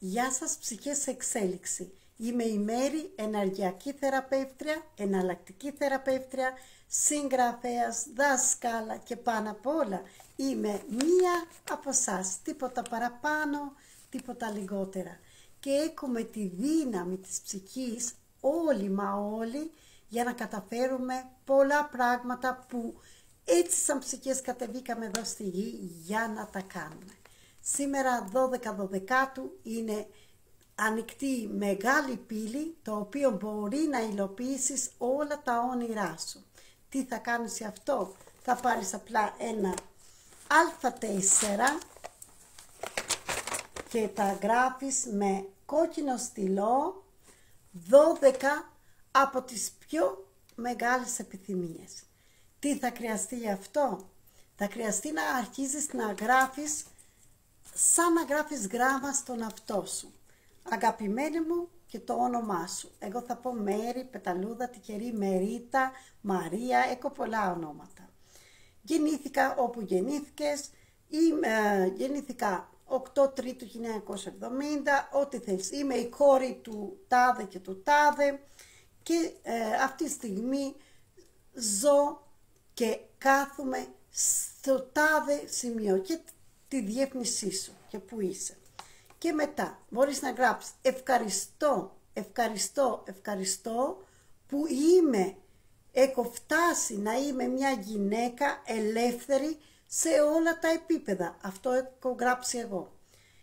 Γεια σας ψυχές σε εξέλιξη. Είμαι η Μέρη, ενεργειακή θεραπεύτρια, εναλλακτική θεραπεύτρια, συγγραφέας, δάσκαλα και πάνω απ' όλα είμαι μία από εσάς. Τίποτα παραπάνω, τίποτα λιγότερα. Και έχουμε τη δύναμη της ψυχής όλοι μα όλοι για να καταφέρουμε πολλά πράγματα που έτσι σαν ψυχές κατεβήκαμε εδώ στη γη για να τα κάνουμε. Σήμερα 12 είναι ανοιχτή μεγάλη πύλη, το οποίο μπορεί να υλοποιήσεις όλα τα όνειρά σου. Τι θα κάνεις γι' αυτό? Θα πάρεις απλά ένα Α4 και τα γράφεις με κόκκινο στυλό 12 από τις πιο μεγάλες επιθυμίες. Τι θα χρειαστεί γι' αυτό? Θα χρειαστεί να αρχίζεις να γράφεις σαν να γράφεις γράμμα στον εαυτό σου. Αγαπημένη μου και το όνομά σου. Εγώ θα πω Μέρη, Πεταλούδα, Τικερή, Μερίτα, Μαρία, έχω πολλά ονόματα. Γεννήθηκα όπου γεννήθηκες ή γεννήθηκα 8 Τρίτου 1970, ό,τι θέλεις. Είμαι η κόρη του τάδε και του τάδε και αυτή τη στιγμή ζω και κάθομαι στο τάδε σημείο και τη διεύθυνσή σου και που είσαι. Και μετά μπορείς να γράψεις ευχαριστώ, ευχαριστώ, ευχαριστώ που έχω φτάσει να είμαι μια γυναίκα ελεύθερη σε όλα τα επίπεδα. Αυτό έχω γράψει εγώ.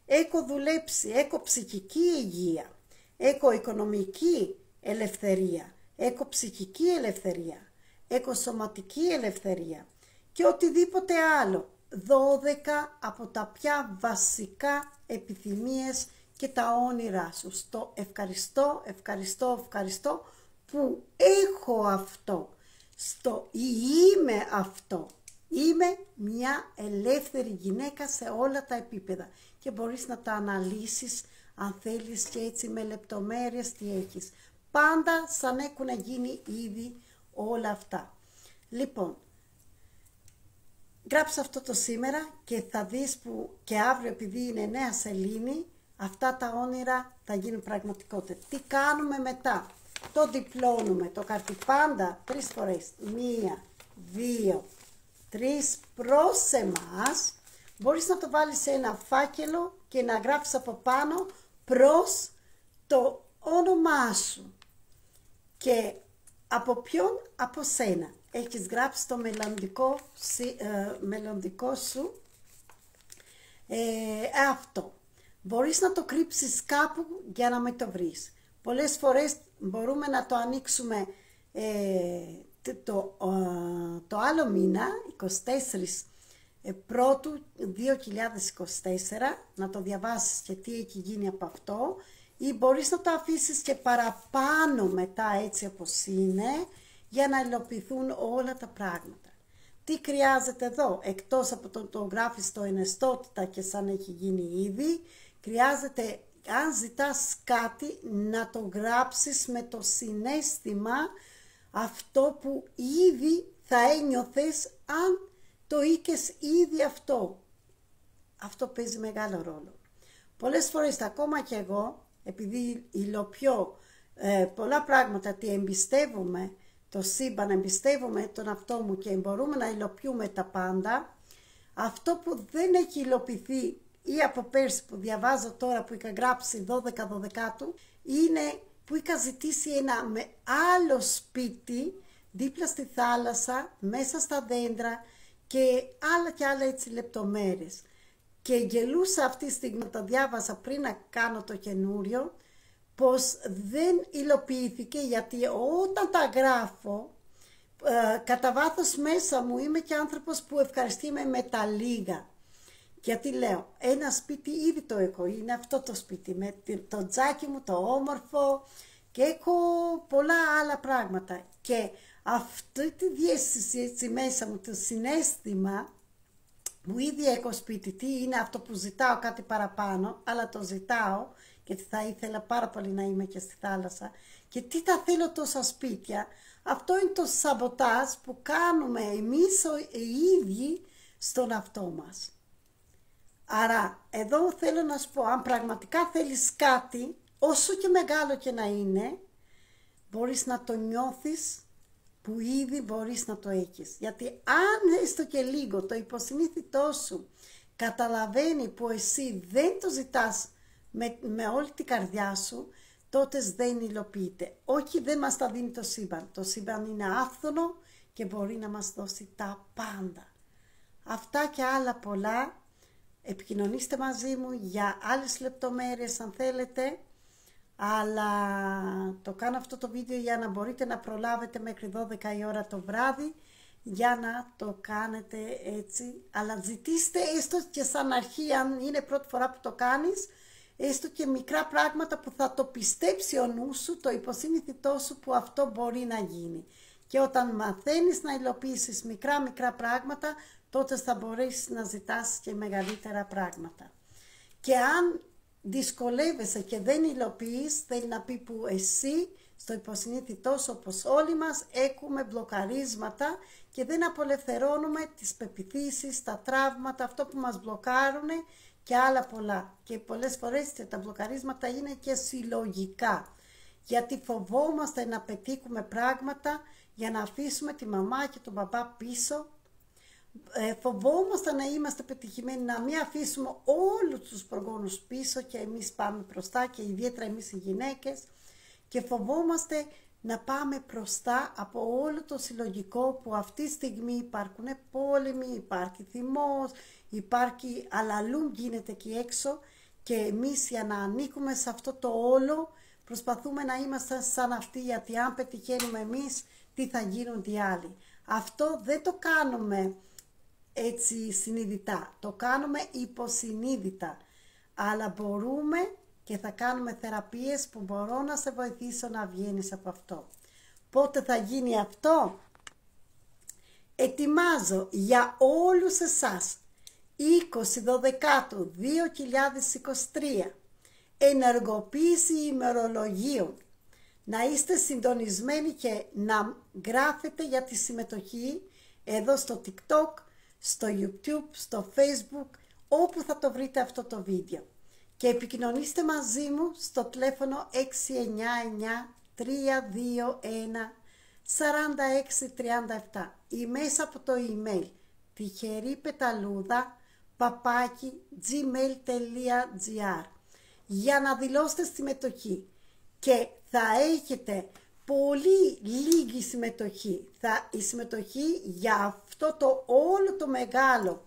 Έχω δουλέψει, έχω ψυχική υγεία, έχω οικονομική ελευθερία, έχω ψυχική ελευθερία, έχω σωματική ελευθερία και οτιδήποτε άλλο. 12 από τα πια βασικά επιθυμίες και τα όνειρά σου. Στο ευχαριστώ, ευχαριστώ, ευχαριστώ που έχω αυτό. Στο είμαι αυτό. Είμαι μια ελεύθερη γυναίκα σε όλα τα επίπεδα. Και μπορείς να τα αναλύσεις αν θέλεις και έτσι με λεπτομέρειες τι έχεις. Πάντα σαν έχουν γίνει ήδη όλα αυτά. Λοιπόν, γράψε αυτό το σήμερα και θα δεις που και αύριο επειδή είναι νέα σελήνη αυτά τα όνειρα θα γίνουν πραγματικότητα. Τι κάνουμε μετά? Το διπλώνουμε το καρτί πάντα 3 φορές. 1, 2, 3 προς εμάς. Μπορείς να το βάλεις σε ένα φάκελο και να γράψεις από πάνω προς το όνομά σου. Και από ποιον? Από σένα. Έχεις γράψει το μελλοντικό σου αυτό. Μπορείς να το κρύψεις κάπου για να μην το βρεις. Πολλές φορές μπορούμε να το ανοίξουμε το άλλο μήνα, 24 Πρώτου 2024, να το διαβάσεις και τι έχει γίνει από αυτό, ή μπορείς να το αφήσεις και παραπάνω μετά έτσι όπως είναι, για να υλοποιηθούν όλα τα πράγματα. Τι χρειάζεται εδώ? Εκτός από το γράφεις το εναιστότητα και σαν έχει γίνει ήδη, χρειάζεται, αν ζητάς κάτι, να το γράψεις με το συναίσθημα αυτό που ήδη θα ένιωθες αν το είχες ήδη αυτό. Αυτό παίζει μεγάλο ρόλο. Πολλές φορές ακόμα και εγώ, επειδή υλοποιώ πολλά πράγματα, τι εμπιστεύομαι το σύμπαν, εμπιστεύομαι τον εαυτό μου και μπορούμε να υλοποιούμε τα πάντα, αυτό που δεν έχει υλοποιηθεί ή από πέρσι που διαβάζω τώρα που είχα γράψει 12 είναι που είχα ζητήσει ένα άλλο σπίτι δίπλα στη θάλασσα, μέσα στα δέντρα και άλλα έτσι λεπτομέρειες. Και γελούσα αυτή τη στιγμή, το διάβασα πριν να κάνω το καινούριο, πως δεν υλοποιήθηκε, γιατί όταν τα γράφω κατά βάθος μέσα μου είμαι και άνθρωπος που ευχαριστούμε με τα λίγα. Γιατί λέω, ένα σπίτι ήδη το έχω, είναι αυτό το σπίτι με το τζάκι μου το όμορφο και έχω πολλά άλλα πράγματα. Και αυτή τη διαίσθηση έτσι μέσα μου, το συναίσθημα που ήδη έχω σπίτι, τι είναι αυτό που ζητάω κάτι παραπάνω, αλλά το ζητάω γιατί θα ήθελα πάρα πολύ να είμαι και στη θάλασσα και τι τα θέλω τόσα σπίτια. Αυτό είναι το σαμποτάζ που κάνουμε εμείς οι ίδιοι στον εαυτό μας. Άρα εδώ θέλω να σου πω, αν πραγματικά θέλεις κάτι, όσο και μεγάλο και να είναι, μπορείς να το νιώθεις που ήδη μπορείς να το έχεις. Γιατί αν έστω και λίγο το υποσυνείδητό σου καταλαβαίνει που εσύ δεν το ζητάς με όλη την καρδιά σου, τότε δεν υλοποιείται. Όχι, δεν μας τα δίνει το σύμπαν. Το σύμπαν είναι άφθονο και μπορεί να μας δώσει τα πάντα. Αυτά και άλλα πολλά. Επικοινωνήστε μαζί μου για άλλες λεπτομέρειες αν θέλετε. Αλλά το κάνω αυτό το βίντεο για να μπορείτε να προλάβετε μέχρι 12 η ώρα το βράδυ για να το κάνετε έτσι. Αλλά ζητήστε έστω και σαν αρχή, αν είναι πρώτη φορά που το κάνεις, έστω και μικρά πράγματα που θα το πιστέψει ο νου σου, το υποσυνείδητό σου που αυτό μπορεί να γίνει. Και όταν μαθαίνεις να υλοποιήσεις μικρά πράγματα, τότε θα μπορέσεις να ζητάς και μεγαλύτερα πράγματα. Και αν δυσκολεύεσαι και δεν υλοποιείς, θέλει να πει που εσύ στο υποσυνείδητό σου, όπως όλοι μας, έχουμε μπλοκαρίσματα και δεν απολευθερώνουμε τις πεποιθήσεις, τα τραύματα, αυτό που μας μπλοκάρουν και άλλα πολλά. Και πολλές φορές τα μπλοκαρίσματα είναι και συλλογικά, γιατί φοβόμαστε να πετύχουμε πράγματα για να αφήσουμε τη μαμά και τον παπά πίσω. Φοβόμαστε να είμαστε πετυχημένοι, να μην αφήσουμε όλους τους προγόνους πίσω και εμείς πάμε μπροστά, και ιδιαίτερα εμείς οι γυναίκες, και φοβόμαστε να πάμε μπροστά από όλο το συλλογικό που αυτή τη στιγμή υπάρχουν πόλεμοι, υπάρχει θυμός, υπάρχει αλλαλούν γίνεται εκεί έξω, και εμείς για να ανήκουμε σε αυτό το όλο προσπαθούμε να είμαστε σαν αυτοί, γιατί αν πετυχαίνουμε εμείς, τι θα γίνουν οι άλλοι. Αυτό δεν το κάνουμε έτσι συνειδητά, το κάνουμε υποσυνείδητα, αλλά μπορούμε και θα κάνουμε θεραπείες που μπορώ να σε βοηθήσω να βγαίνεις από αυτό. Πότε θα γίνει αυτό? Ετοιμάζω για όλους εσάς 20/12/2023 ενεργοποίηση ημερολογίων. Να είστε συντονισμένοι και να γράφετε για τη συμμετοχή εδώ στο TikTok, στο YouTube, στο Facebook, όπου θα το βρείτε αυτό το βίντεο. Και επικοινωνήστε μαζί μου στο τηλέφωνο 699-321-4637 ή μέσα από το email ticheripetalouda@gmail.gr για να δηλώσετε συμμετοχή. Και θα έχετε πολύ λίγη συμμετοχή. Η συμμετοχή για αυτό το όλο το μεγάλο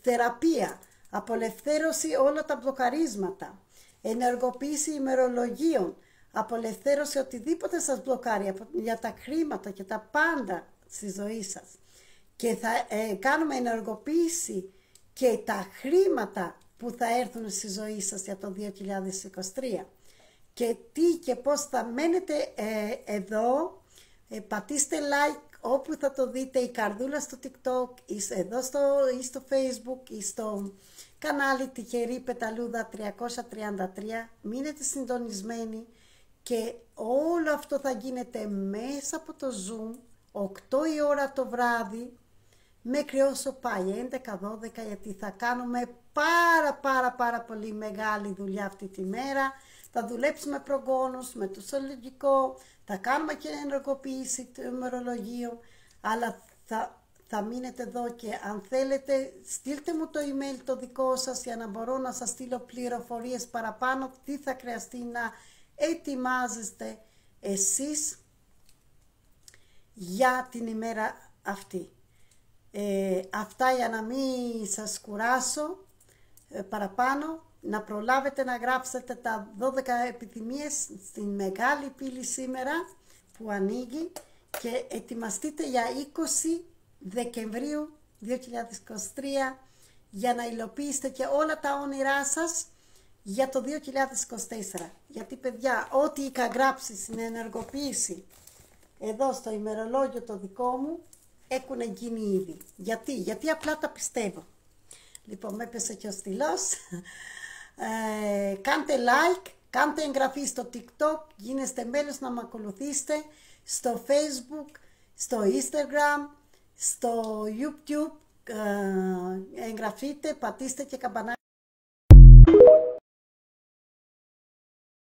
θεραπεία, απολευθέρωση όλα τα μπλοκαρίσματα, ενεργοποίηση ημερολογίων, απολευθέρωση οτιδήποτε σας μπλοκάρει για τα χρήματα και τα πάντα στη ζωή σας. Και θα κάνουμε ενεργοποίηση και τα χρήματα που θα έρθουν στη ζωή σας για το 2023. Και τι και πώς θα μένετε εδώ, πατήστε like όπου θα το δείτε, η καρδούλα στο TikTok, εδώ στο Facebook ή στο κανάλι Τυχερή Πεταλούδα 333. Μείνετε συντονισμένοι και όλο αυτό θα γίνεται μέσα από το Zoom 8 η ώρα το βράδυ μέχρι όσο πάει 11-12, γιατί θα κάνουμε πάρα πολύ μεγάλη δουλειά αυτή τη μέρα. Θα δουλέψουμε προγόνους με το συλλογικό, θα κάνουμε και ενεργοποίηση του ημερολογίου, αλλά θα μείνετε εδώ και αν θέλετε στείλτε μου το email το δικό σας για να μπορώ να σας στείλω πληροφορίες παραπάνω τι θα χρειαστεί να ετοιμάζεστε εσείς για την ημέρα αυτή. Αυτά για να μην σας κουράσω παραπάνω, να προλάβετε να γράψετε τα 12 επιθυμίες στην μεγάλη πύλη σήμερα που ανοίγει και ετοιμαστείτε για 20 Δεκεμβρίου 2023 για να υλοποιήσετε και όλα τα όνειρά σας για το 2024. Γιατί παιδιά, ό,τι είχα γράψει στην ενεργοποίηση εδώ στο ημερολόγιο το δικό μου έχουν γίνει ήδη. Γιατί απλά τα πιστεύω. Λοιπόν, με έπεσε και ο στυλός. Κάντε like, κάντε εγγραφή στο TikTok, γίνεστε μέλος να με ακολουθήσετε στο Facebook, στο Instagram, στο YouTube εγγραφείτε, πατήστε και καμπανάκι.